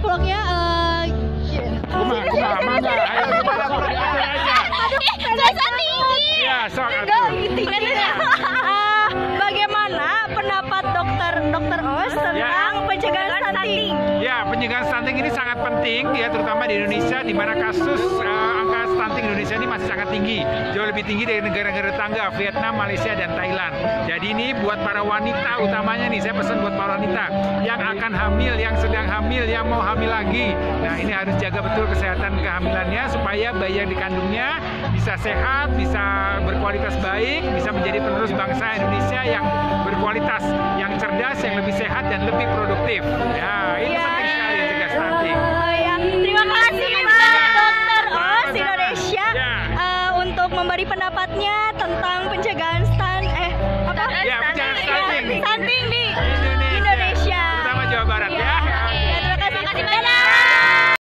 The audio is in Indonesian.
vlognya Mangga. Ayo aja. Aduh, tinggi. Ya, sok atuh. Bagaimana pendapat dokter Oos tentang pencegahan stunting? Ya, pencegahan stunting ini sangat penting ya, terutama di Indonesia di mana kasus angka stunting Indonesia ini masih sangat tinggi, jauh lebih tinggi dari negara-negara tetangga Vietnam, Malaysia dan Thailand. Jadi ini buat para wanita utamanya nih, saya pesan buat para wanita yang akan hamil, yang sedang hamil, yang mau hamil lagi. Nah, ini harus jaga betul kesehatan kehamilannya supaya bayi yang dikandungnya bisa sehat, bisa berkualitas baik, bisa menjadi penerus bangsa Indonesia yang berkualitas, yang cerdas, yang lebih sehat dan lebih produktif. Ya, itu penting.